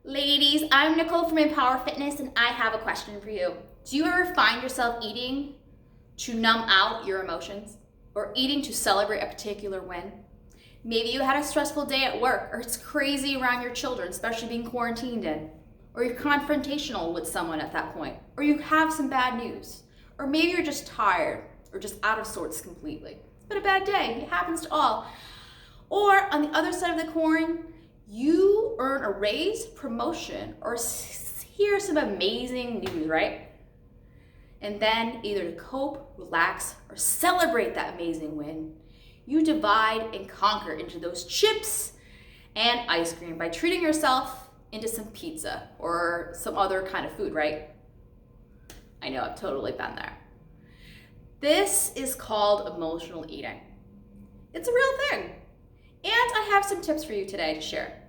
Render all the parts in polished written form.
Ladies, I'm Nicole from Empower Fitness and I have a question for you. Do you ever find yourself eating to numb out your emotions or eating to celebrate a particular win? Maybe you had a stressful day at work or it's crazy around your children, especially being quarantined in, or you're confrontational with someone at that point, or you have some bad news, or maybe you're just tired or just out of sorts completely. It's been a bad day, it happens to all. Or on the other side of the coin, you earn a raise, promotion, or hear some amazing news, right? And then either to cope, relax, or celebrate that amazing win, you divide and conquer into those chips and ice cream by treating yourself into some pizza or some other kind of food, right? I know, I've totally been there. This is called emotional eating. It's a real thing. And I have some tips for you today to share.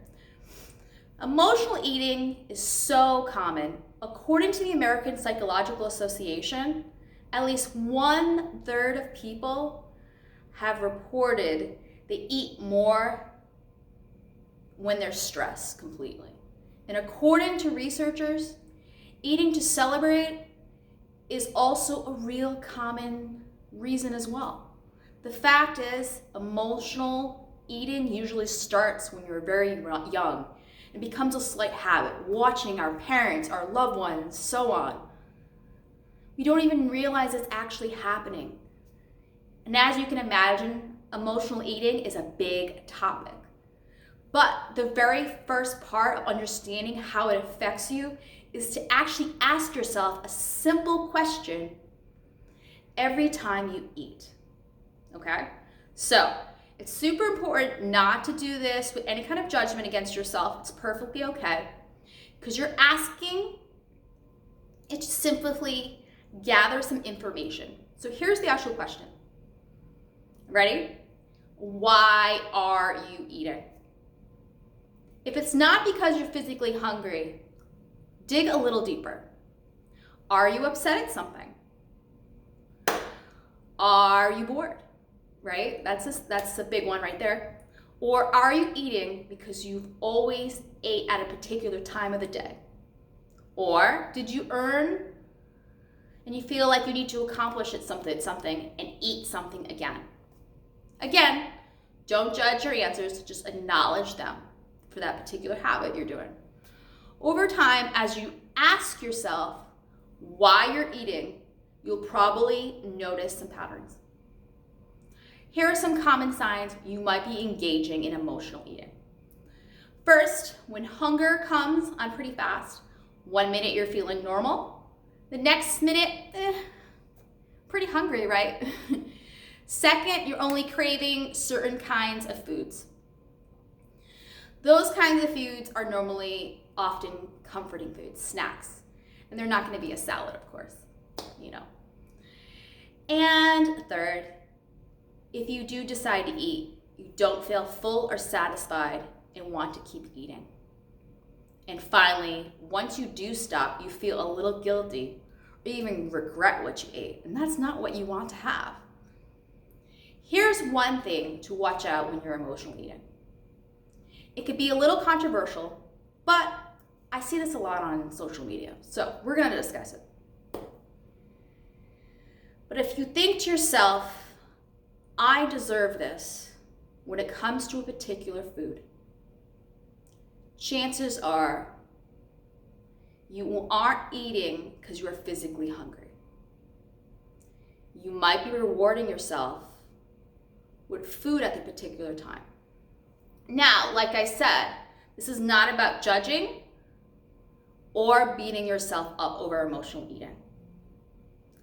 Emotional eating is so common. According to the American Psychological Association, at least 1/3 of people have reported they eat more when they're stressed completely. And according to researchers, eating to celebrate is also a real common reason as well. The fact is, emotional eating usually starts when you're very young and becomes a slight habit, watching our parents, our loved ones, so on. We don't even realize it's actually happening. And as you can imagine, emotional eating is a big topic. But the very first part of understanding how it affects you is to actually ask yourself a simple question every time you eat. Okay? So, it's super important not to do this with any kind of judgment against yourself. It's perfectly okay. Because you're asking it to simply gather some information. So here's the actual question. Ready? Why are you eating? If it's not because you're physically hungry, dig a little deeper. Are you upset at something? Are you bored? Right? That's a big one right there. Or are you eating because you've always ate at a particular time of the day? Or did you earn and you feel like you need to accomplish something and eat something again? Again, don't judge your answers, just acknowledge them for that particular habit you're doing. Over time, as you ask yourself why you're eating, you'll probably notice some patterns. Here are some common signs you might be engaging in emotional eating. First, when hunger comes on pretty fast, 1 minute you're feeling normal, the next minute, pretty hungry, right? Second, you're only craving certain kinds of foods. Those kinds of foods are normally often comforting foods, snacks, and they're not going to be a salad, of course, you know. And third, if you do decide to eat, you don't feel full or satisfied and want to keep eating. And finally, once you do stop, you feel a little guilty or even regret what you ate, and that's not what you want to have. Here's one thing to watch out when you're emotional eating. It could be a little controversial, but I see this a lot on social media, so we're going to discuss it. But if you think to yourself, I deserve this when it comes to a particular food, chances are you aren't eating because you are physically hungry. You might be rewarding yourself with food at the particular time. Now, like I said, this is not about judging or beating yourself up over emotional eating.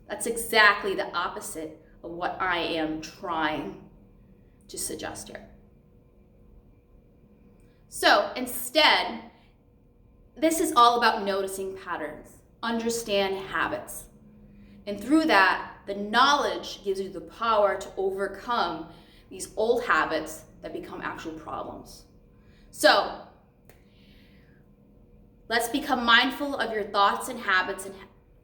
That's exactly the opposite of what I am trying to suggest here. So instead, this is all about noticing patterns, understand habits. And through that, the knowledge gives you the power to overcome these old habits that become actual problems. So let's become mindful of your thoughts and habits, and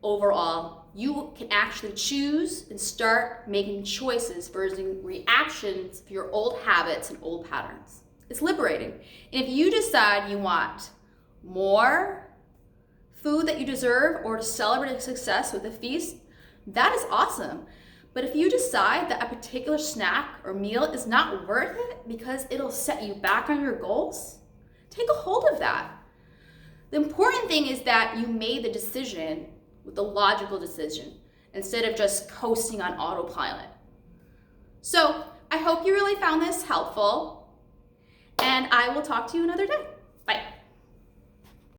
overall, you can actually choose and start making choices versus reactions for your old habits and old patterns. It's liberating. And if you decide you want more food that you deserve or to celebrate a success with a feast, that is awesome. But if you decide that a particular snack or meal is not worth it because it'll set you back on your goals, take a hold of that. The important thing is that you made the decision with a logical decision instead of just coasting on autopilot. So I hope you really found this helpful, and I will talk to you another day.